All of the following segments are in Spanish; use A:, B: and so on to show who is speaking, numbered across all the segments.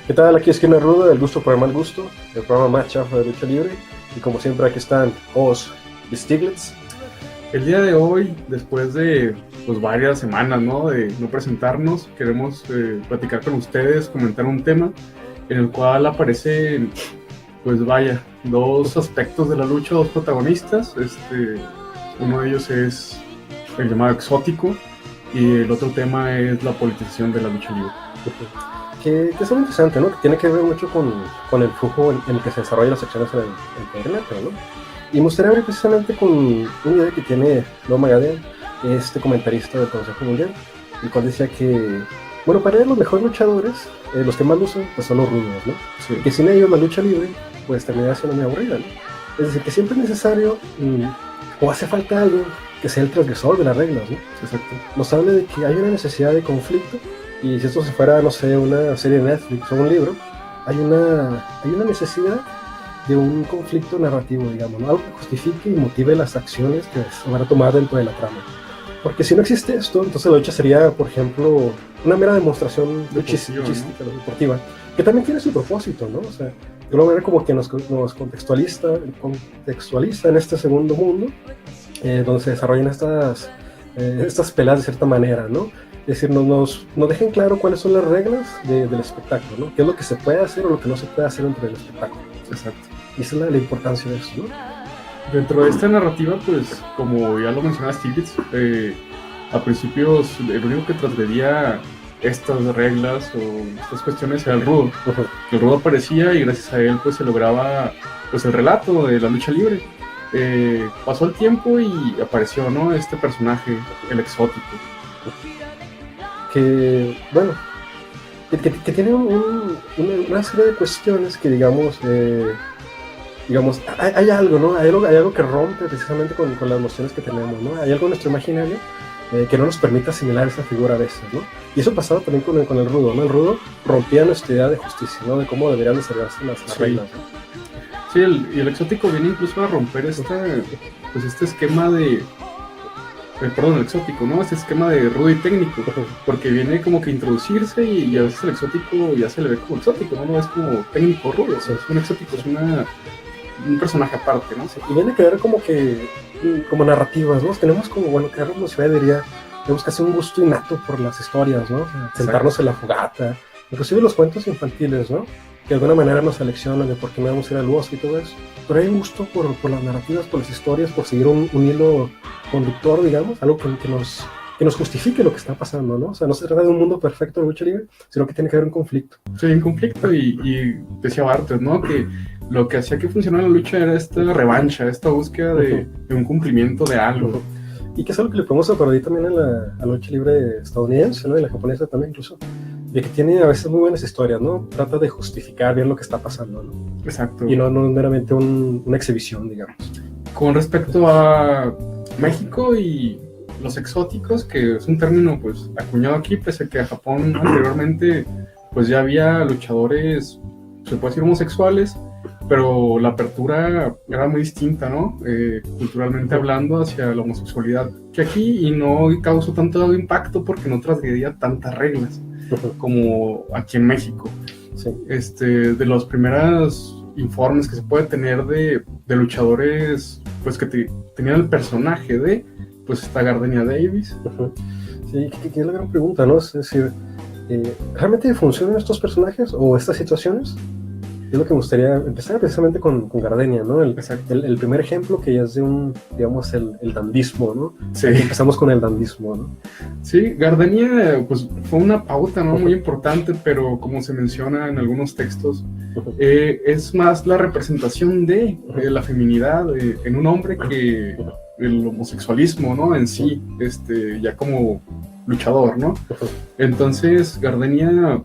A: ¿Qué tal? Aquí es Kina Ruda, del gusto por el mal gusto, el programa más chafa de lucha libre. Y como siempre aquí están Oz y Stiglitz.
B: El día de hoy, después de varias semanas, ¿no?, de no presentarnos, queremos platicar con ustedes, comentar un tema en el cual aparecen, dos aspectos de la lucha, dos protagonistas. Uno de ellos es el llamado exótico y el otro tema es la politización de la lucha libre.
A: Que es muy interesante, ¿no? Que tiene que ver mucho con el flujo en el que se desarrollan las acciones en internet, ¿no? Y me gustaría ver precisamente con una idea que tiene Leo Magadan, este comentarista del Consejo Mundial, el cual decía que, bueno, para él los mejores luchadores, los que más lucen, pues son los rudos, ¿no?
B: Sí.
A: Que sin ellos la lucha libre, pues termina siendo muy aburrida, ¿no? Es decir, que siempre es necesario, o hace falta alguien que sea el transgresor de las reglas, ¿no?
B: Exacto.
A: Nos habla de que hay una necesidad de conflicto, y si esto se fuera, no sé, una serie de Netflix o un libro, hay una necesidad de un conflicto narrativo, digamos, ¿no? Algo que justifique y motive las acciones que se van a tomar dentro de la trama. Porque si no existe esto, entonces la lucha sería, por ejemplo, una mera demostración luchística, ¿no? Deportiva, que también tiene su propósito, ¿no? O sea, de una manera como que nos contextualiza en este segundo mundo, donde se desarrollan estas peleas de cierta manera, ¿no? Es decir, nos dejen claro cuáles son las reglas del espectáculo, ¿no? Qué es lo que se puede hacer o lo que no se puede hacer dentro del espectáculo.
B: Exacto.
A: Y esa es la importancia de eso, ¿no?
B: Dentro de esta narrativa, pues, como ya lo mencionaba Stiglitz, a principios el único que transgredía estas reglas o estas cuestiones era el rudo.
A: Uh-huh.
B: El rudo aparecía y gracias a él pues se lograba pues el relato de la lucha libre. Pasó el tiempo y apareció, ¿no?, este personaje, el exótico.
A: Que, bueno, que tiene una serie de cuestiones que, digamos, hay algo, ¿no? Hay algo que rompe precisamente con las nociones que tenemos, ¿no? Hay algo en nuestro imaginario que no nos permite asimilar esa figura a veces, ¿no? Y eso pasaba también con el rudo, ¿no? El rudo rompía nuestra idea de justicia, ¿no? De cómo deberían desarrollarse las reglas, ¿no?
B: Sí, el exótico viene incluso a romper este esquema de... el exótico, ¿no? Este esquema de rudo y técnico, porque viene como que introducirse y a veces el exótico ya se le ve como exótico, ¿no? No es como técnico rudo, o sea, es un exótico, es un personaje aparte, ¿no?
A: Sí, y viene a quedar como narrativas, ¿no? Tenemos como, bueno, Carlos Monsiváis diría, tenemos que hacer un gusto innato por las historias, ¿no? O sea, sentarnos en la fogata, inclusive los cuentos infantiles, ¿no? Que de alguna manera nos aleccionan de por qué no vamos a ir al bosque y todo eso. Pero hay un gusto por las narrativas, por las historias, por seguir un hilo conductor, digamos, algo que nos justifique lo que está pasando, ¿no? O sea, no se trata de un mundo perfecto de lucha libre, sino que tiene que haber un conflicto.
B: Sí, un conflicto y decía Bartos, ¿no?, que lo que hacía que funcionara la lucha era esta revancha, esta búsqueda de un cumplimiento de algo.
A: Y que es algo que le podemos aplaudir también a la lucha libre estadounidense, ¿no? Y la japonesa también incluso, de que tiene a veces muy buenas historias, ¿no? Trata de justificar bien lo que está pasando, ¿no?
B: Exacto.
A: Y no meramente una exhibición, digamos.
B: Con respecto a México y los exóticos, que es un término pues acuñado aquí, pese a que a Japón anteriormente pues ya había luchadores, se puede decir homosexuales, pero la apertura era muy distinta, ¿no? Culturalmente hablando, hacia la homosexualidad que aquí, y no causó tanto impacto porque no transgredía tantas reglas como aquí en México.
A: Sí.
B: De los primeros informes que se puede tener de luchadores pues que tenían el personaje de, pues está Gardenia Davis.
A: Sí, que es la gran pregunta, ¿no? Es decir, ¿realmente funcionan estos personajes o estas situaciones? Es lo que me gustaría empezar precisamente con Gardenia, ¿no? El primer ejemplo que ya es de digamos, el dandismo, ¿no?
B: Sí.
A: Aquí empezamos con el dandismo, ¿no?
B: Sí, Gardenia, pues fue una pauta, ¿no?, muy importante, pero como se menciona en algunos textos, es más la representación de la feminidad en un hombre que el homosexualismo, ¿no?, en sí, ya como luchador, ¿no? Entonces, Gardenia,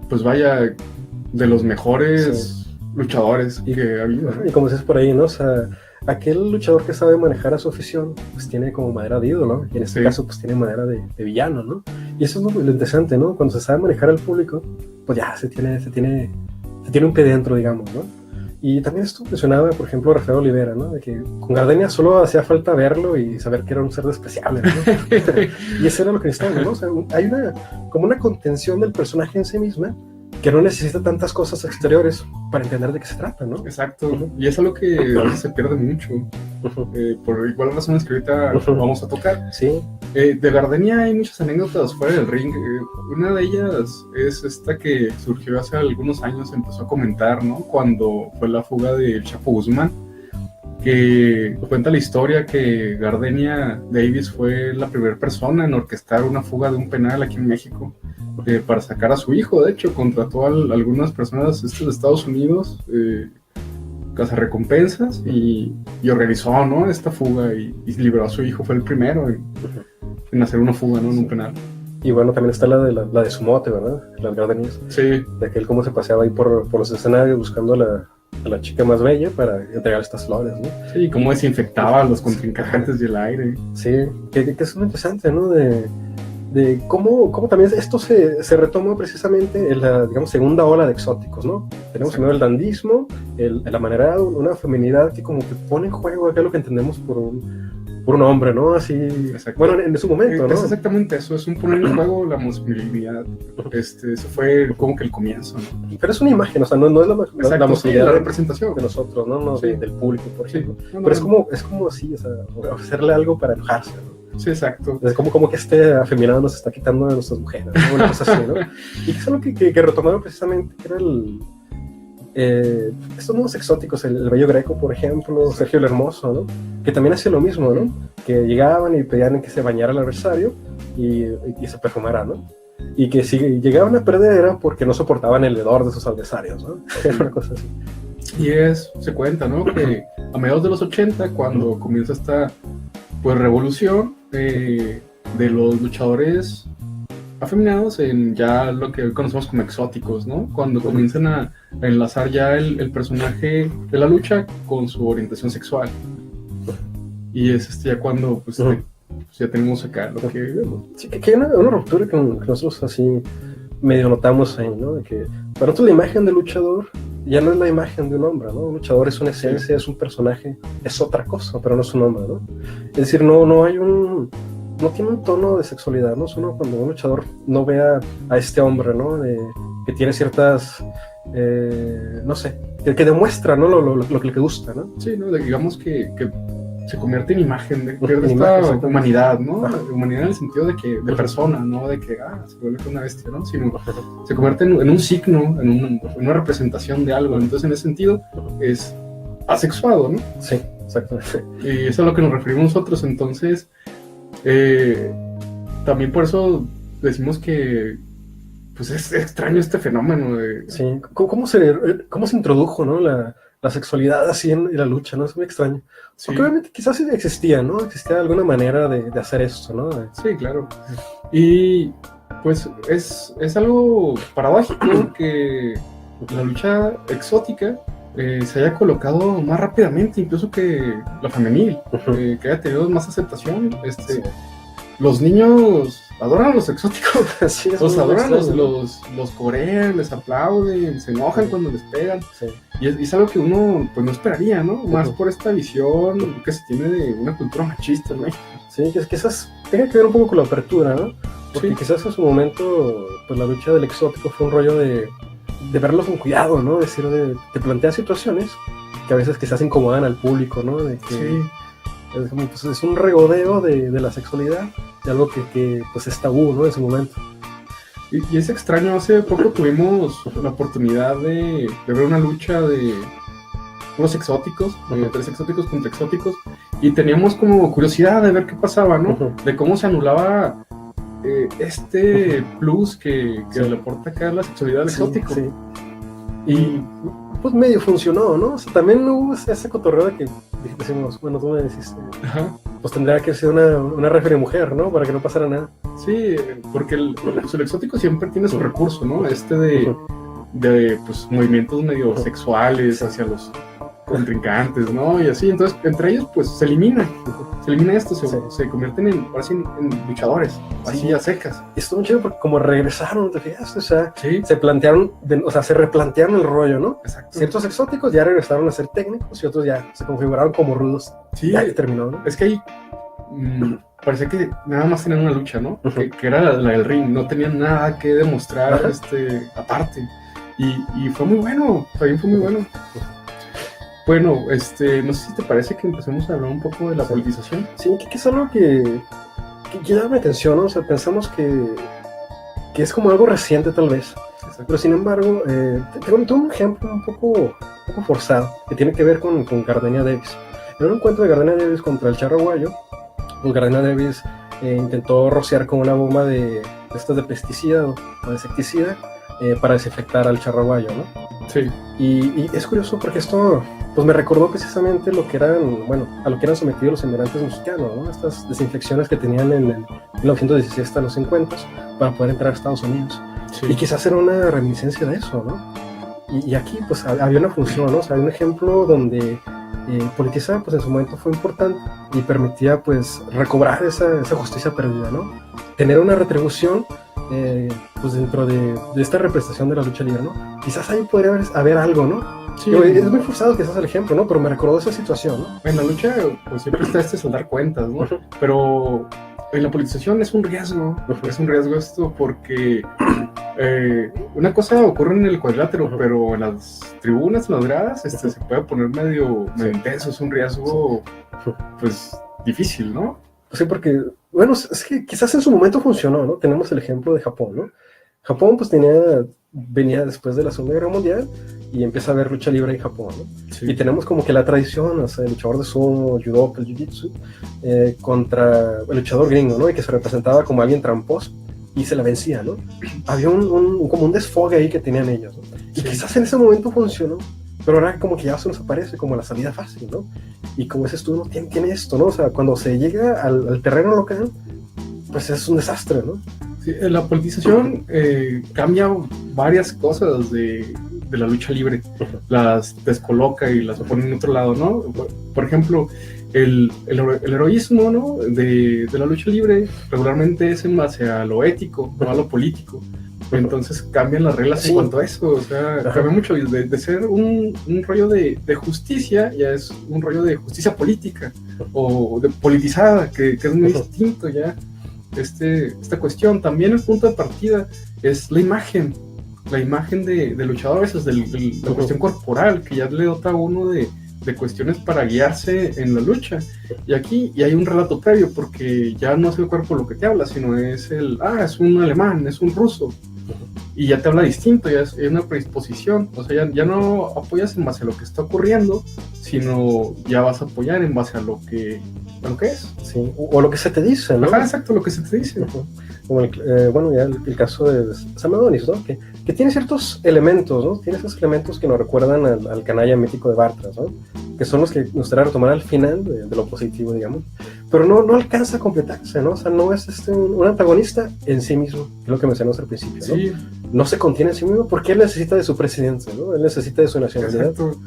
B: pues vaya, de los mejores luchadores que ha habido.
A: Y como dices por ahí, ¿no? O sea, aquel luchador que sabe manejar a su afición, pues tiene como madera de ídolo, y en este caso, pues tiene madera de villano, ¿no? Y eso es lo interesante, ¿no? Cuando se sabe manejar al público, pues ya se tiene un pie dentro, digamos, ¿no? Y también esto mencionaba, por ejemplo, Rafael Olivera, ¿no? De que con Gardenia solo hacía falta verlo y saber que era un ser despreciable, ¿no? Y eso era lo que necesitábamos, ¿no? O sea, hay como una contención del personaje en sí misma, que no necesita tantas cosas exteriores para entender de qué se trata, ¿no?
B: Exacto, y es algo que a veces se pierde mucho, por igual razones que ahorita vamos a tocar.
A: Sí.
B: De Gardenia hay muchas anécdotas fuera del ring. Una de ellas es esta que surgió hace algunos años, empezó a comentar, ¿no? Cuando fue la fuga del Chapo Guzmán, que cuenta la historia que Gardenia Davis fue la primera persona en orquestar una fuga de un penal aquí en México, para sacar a su hijo. De hecho, contrató a algunas personas de Estados Unidos, cazarrecompensas, y organizó, ¿no? esta fuga y liberó a su hijo. Fue el primero en hacer una fuga, ¿no? En un penal.
A: Y bueno, también está la de su mote, ¿verdad? Las Gardenias.
B: Sí.
A: De aquel cómo se paseaba ahí por los escenarios buscando a la chica más bella para entregar estas flores, ¿no?
B: Sí, cómo desinfectaba a los contrincantes del aire.
A: Sí, que es muy interesante, ¿no? De cómo también esto se retoma precisamente en la, digamos, segunda ola de exóticos, ¿no? Tenemos primero el dandismo, el amanerado, una feminidad que como que pone en juego acá lo que entendemos por un hombre, ¿no? Así,
B: exacto.
A: Bueno, en su momento, ¿no?
B: Es exactamente eso, es un poner en juego la masculinidad. Eso fue como que el comienzo, ¿no?
A: Pero es una imagen, o sea, no es la masculinidad,
B: la representación
A: de nosotros, ¿no?
B: Sí.
A: Del público, por ejemplo.
B: Sí. No,
A: pero es como así, o sea, ofrecerle algo para enojarse, ¿no?
B: Sí, exacto.
A: Es como que este afeminado nos está quitando de nuestras mujeres, ¿no? Una cosa así, ¿no? Y que es algo que retomaron precisamente, que era estos nuevos exóticos, el Bello Greco, por ejemplo, Sergio el Hermoso, ¿no? Que también hacía lo mismo, ¿no? Que llegaban y pedían que se bañara el adversario y se perfumara, ¿no? Y que si llegaban a perder era porque no soportaban el hedor de sus adversarios, ¿no? Una cosa así.
B: Y se cuenta, ¿no? Que a mediados de los 80, cuando comienza esta, pues, revolución de los luchadores afeminados en ya lo que hoy conocemos como exóticos, ¿no? Cuando comienzan a enlazar ya el personaje de la lucha con su orientación sexual. Y es ya cuando, pues, ya tenemos acá lo que...
A: Sí, que hay una ruptura que nosotros así medio notamos ahí, ¿no? De que para nosotros la imagen del luchador ya no es la imagen de un hombre, ¿no? Un luchador es una esencia, es un personaje, es otra cosa, pero no es un hombre, ¿no? Es decir, no hay no tiene un tono de sexualidad, ¿no? Solo cuando un luchador no vea a este hombre, ¿no? Que tiene ciertas, no sé, que demuestra, ¿no? Lo que le gusta, ¿no?
B: Sí, ¿no? Digamos que se convierte en imagen, pierde esta humanidad, ¿no? Humanidad en el sentido de persona, no de que se vuelve una bestia, ¿no? Sino se convierte en un signo, en una representación de algo. Entonces, en ese sentido, es asexuado, ¿no?
A: Sí, exactamente.
B: Y eso es a lo que nos referimos nosotros. Entonces, también por eso decimos que, pues, es extraño este fenómeno de...
A: Sí, ¿cómo se introdujo, ¿no? La sexualidad así en la lucha, ¿no? Es muy extraño. Sí. Porque obviamente quizás sí existía, ¿no? Existía alguna manera de hacer esto, ¿no?
B: Sí, claro. Y pues es algo paradójico que la lucha exótica se haya colocado más rápidamente, incluso que la femenil, que haya tenido más aceptación.
A: Sí.
B: Los niños adoran a los exóticos,
A: sí,
B: los adoran, los corean, les aplauden, se enojan cuando les pegan.
A: Sí.
B: Y es algo que uno, pues, no esperaría, ¿no? Más por esta visión que se tiene de una cultura machista, ¿no?
A: Sí, que quizás tenga que ver un poco con la apertura, ¿no? Porque quizás en su momento, pues, la lucha del exótico fue un rollo de verlo con cuidado, ¿no? Es decir, de plantear situaciones que a veces quizás incomodan al público, ¿no? De que es como, pues, es un regodeo de la sexualidad, de algo que pues es tabú, ¿no? En su momento.
B: Y es extraño, hace poco tuvimos la oportunidad de ver una lucha de unos exóticos, 3 exóticos contra exóticos, y teníamos como curiosidad de ver qué pasaba, ¿no? De cómo se anulaba este plus que le aporta acá la sexualidad al exótico.
A: Sí. Y pues medio funcionó, ¿no? O sea, también hubo esa cotorreo de que decimos, bueno, tú me decís, pues tendría que ser una referee mujer, ¿no? Para que no pasara nada.
B: Sí, porque el exótico siempre tiene su recurso, ¿no? De pues, movimientos medio sexuales hacia los contrincantes, ¿no? Y así, entonces, entre ellos, pues, se elimina esto, se convierten en luchadores, así a secas.
A: Y estuvo muy chido porque como regresaron, ¿te fijas? O sea, se plantearon, se replantearon el rollo, ¿no?
B: Exacto.
A: Ciertos exóticos ya regresaron a ser técnicos y otros ya se configuraron como rudos.
B: Sí,
A: ya terminó, ¿no?
B: Es que ahí parecía que nada más tenían una lucha, ¿no? Que era la del ring, no tenían nada que demostrar aparte. Y fue muy bueno, también fue muy bueno. Bueno, no sé si te parece que empecemos a hablar un poco de la politización.
A: Sí, que es algo que llama mi atención, ¿no? O sea, pensamos que es como algo reciente tal vez.
B: Exacto.
A: Pero sin embargo, tengo un ejemplo un poco forzado, que tiene que ver con Gardenia Davis. En un encuentro de Gardenia Davis contra el Charro Aguayo, pues Gardenia Davis intentó rociar con una bomba de estas de pesticida o de insecticida para desinfectar al Charro Aguayo, ¿no?
B: Sí.
A: Y es curioso porque esto pues me recordó precisamente lo que eran, bueno, a lo que eran sometidos los inmigrantes mexicanos, ¿no? Estas desinfecciones que tenían en el 1916 hasta los 50 para poder entrar a Estados Unidos.
B: Sí.
A: Y quizás era una reminiscencia de eso, ¿no? Y aquí pues había una función, ¿no? O sea, hay un ejemplo donde politizar pues en su momento fue importante y permitía pues recobrar esa justicia perdida, ¿no? Tener una retribución pues dentro de esta representación de la lucha libre, ¿no? Quizás ahí podría haber algo, ¿no?
B: Sí.
A: Es muy forzado quizás el ejemplo, ¿no? Pero me recordó esa situación, ¿no?
B: En la lucha pues siempre está saldar cuentas, ¿no? Pero en la politización es un riesgo esto porque una cosa ocurre en el cuadrilátero, pero en las tribunas, en las gradas, se puede poner medio intenso, es un riesgo pues difícil, ¿no?
A: Sí, porque, bueno, es que quizás en su momento funcionó, ¿no? Tenemos el ejemplo de Japón, ¿no? Japón pues venía después de la Segunda Guerra Mundial y empieza a haber lucha libre en Japón, ¿no? Sí. Y tenemos como que la tradición, o sea, el luchador de sumo, el judoka, el jiu-jitsu, contra el luchador gringo, ¿no? Y que se representaba como alguien tramposo y se la vencía, ¿no? Había como un desfogue ahí que tenían ellos, ¿no? Y quizás en ese momento funcionó, pero ahora como que ya se nos aparece como la salida fácil, ¿no? Y como ese estudio tiene esto, ¿no? O sea, cuando se llega al terreno local, pues es un desastre, ¿no?
B: Sí, la politización cambia varias cosas de la lucha libre, las descoloca y las pone en otro lado, ¿no? Por ejemplo, el heroísmo, ¿no? de la lucha libre regularmente es en base a lo ético, no a lo político. Entonces cambian las reglas en cuanto a eso, o sea, cambia mucho de ser un rollo de justicia, ya es un rollo de justicia política o de politizada, que es muy distinto ya. Esta cuestión. También el punto de partida es la imagen de luchadores, es la cuestión corporal, que ya le dota a uno de cuestiones para guiarse en la lucha. Y aquí hay un relato previo, porque ya no es el cuerpo lo que te habla, sino es es un alemán, es un ruso. Y ya te habla distinto, ya es una predisposición. O sea, ya no apoyas en base a lo que está ocurriendo, sino ya vas a apoyar en base a lo que es.
A: Sí, o lo que se te dice, ¿no?
B: Ajá, exacto, lo que se te dice.
A: Como bueno, ya el caso de Sam Adonis, ¿no? Que tiene ciertos elementos, ¿no? Tiene esos elementos que nos recuerdan al canalla mítico de Bartras, ¿no? Que son los que nos gustaría retomar al final de lo positivo, digamos. Pero no alcanza a completarse, ¿no? O sea, no es un antagonista en sí mismo, que es lo que mencionamos al principio, ¿no?
B: Sí.
A: No se contiene en sí mismo porque él necesita de su presidencia, ¿no? Él necesita de su nacionalidad.
B: Exacto.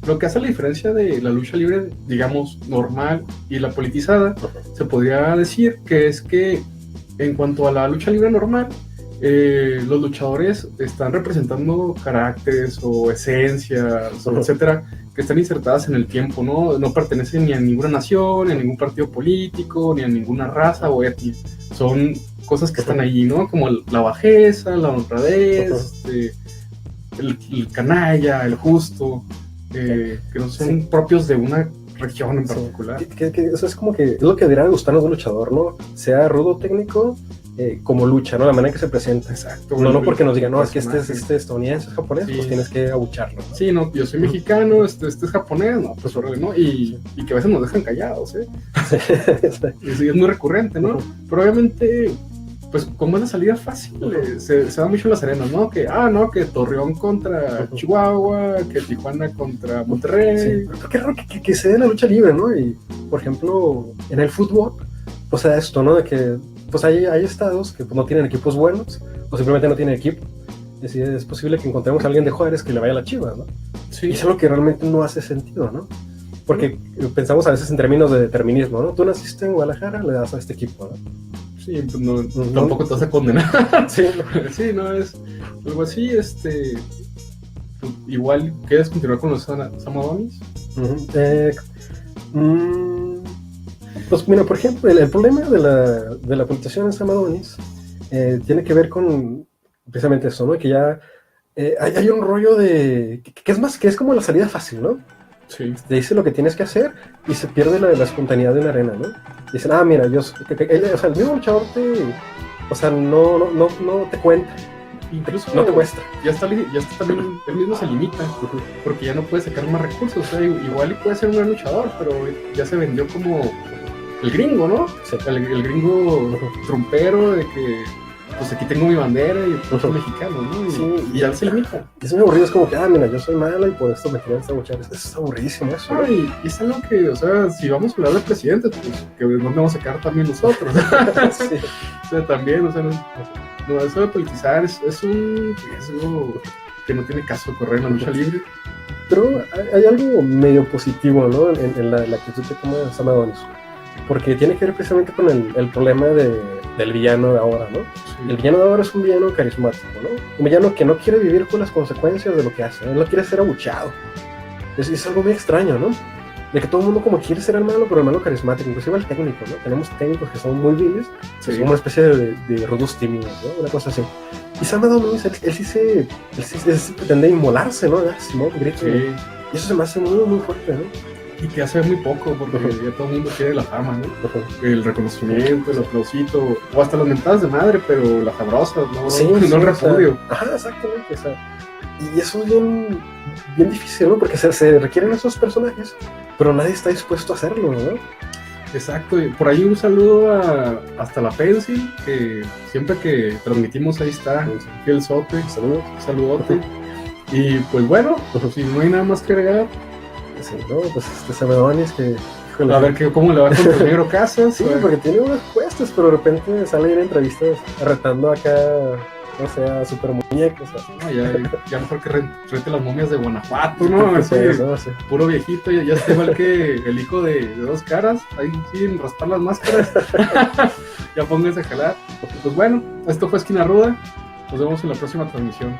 B: Lo que hace la diferencia de la lucha libre, digamos, normal y la politizada, se podría decir que es que en cuanto a la lucha libre normal, los luchadores están representando caracteres o esencias, o etcétera, que están insertadas en el tiempo, ¿no? No pertenecen ni a ninguna nación, ni a ningún partido político, ni a ninguna raza o etnia. Son cosas que están allí, ¿no? Como la bajeza, la honradez, el canalla, el justo, que no son propios de una región en particular.
A: Eso es como que es lo que debería gustarnos de un luchador, ¿no? Sea rudo técnico, como lucha, ¿no? La manera en que se presenta.
B: Exacto.
A: No porque nos digan, no, es que este estadounidense, es japonés, pues tienes que abucharlo, ¿no?
B: Sí, no, yo soy mexicano, este es japonés, no, pues órale, ¿no? Y que a veces nos dejan callados, ¿eh? Sí, es muy recurrente, ¿no? Pero obviamente, pues como es la salida fácil, se da mucho en las arenas, ¿no? Que Torreón contra Chihuahua, que Tijuana contra Monterrey.
A: Sí, pero qué raro que se dé la lucha libre, ¿no? Y, por ejemplo, en el fútbol, pues da esto, ¿no? De que pues hay estados que pues, no tienen equipos buenos, o simplemente no tienen equipo. Es posible que encontremos a alguien de Juárez que le vaya a la Chivas, ¿no?
B: Sí.
A: Y es algo que realmente no hace sentido, ¿no? Porque pensamos a veces en términos de determinismo, ¿no? Tú naciste en Guadalajara, le das a este equipo, ¿no?
B: Sí, pues tampoco te vas a condenar.
A: Sí,
B: sí, no es algo así, igual, ¿quieres continuar con los Sam Adonis?
A: Pues mira, por ejemplo, el problema de la politización en Sam Adonis tiene que ver con precisamente eso, ¿no? Que ya Hay un rollo que es más, que es como la salida fácil, ¿no?
B: Sí.
A: Te dice lo que tienes que hacer y se pierde la espontaneidad de una arena, ¿no? Dicen, mira, o sea, el mismo luchador o sea, no te cuenta,
B: Incluso
A: no te muestra.
B: ya está también, él mismo se limita, porque ya no puede sacar más recursos. O sea, igual y puede ser un gran luchador, pero ya se vendió como el gringo, ¿no?
A: Sí.
B: El gringo trumpero de que pues aquí tengo mi bandera y pues soy mexicano, ¿no? Y ya se limita.
A: Y es muy aburrido, es como que, mira, yo soy malo y por esto me quieren esta luchar. Eso es aburridísimo eso. ¿No?
B: Y es algo que, o sea, si vamos a hablar de presidentes, pues que nos vamos a sacar también nosotros.
A: Sí.
B: O sea, también, o sea, no, eso de politizar es un riesgo que no tiene caso correr en la lucha libre.
A: Pero hay algo medio positivo, ¿no? En la actitud que toma Sam Adonis. Porque tiene que ver precisamente con el problema del villano de ahora, ¿no? Sí. El villano de ahora es un villano carismático, ¿no? Un villano que no quiere vivir con las consecuencias de lo que hace, él no quiere ser abucheado. Es algo muy extraño, ¿no? De que todo el mundo como quiere ser el malo, pero el malo carismático, inclusive el técnico, ¿no? Tenemos técnicos que son muy viles, sí. Es como una especie de rudos tímidos, ¿no? Una cosa así. Y Sam Adonis, él sí pretende inmolarse, ¿no? Simón, grito. Sí. Y eso se me hace muy, muy fuerte, ¿no?
B: Y que hace muy poco, porque ya todo el mundo quiere la fama, ¿no? El reconocimiento, el aplausito, o hasta las mentadas de madre, pero las sabrosas, ¿no?
A: Sí,
B: no
A: sí,
B: el repudio.
A: Exactamente, o sea, y eso es bien difícil, ¿no? Porque se requieren esos personajes, pero nadie está dispuesto a hacerlo, ¿no?
B: Exacto, y por ahí un saludo hasta la Pencil, que siempre que transmitimos ahí está, Fiel Sote, saludote. Y pues bueno, si no hay nada más que agregar.
A: Sí, no, pues Sam Adonis que...
B: A ver cómo le va con el Negro Casas.
A: Sí, porque tiene unas puestas, pero de repente sale en entrevistas retando acá, no sé, a super muñecos.
B: Ya mejor que rete las momias de Guanajuato, ¿no? Así, sí. Puro viejito, ya está igual que el hijo de dos caras, ahí sin raspar las máscaras. Ya pónganse a jalar. Pues bueno, esto fue Esquina Ruda. Nos vemos en la próxima transmisión.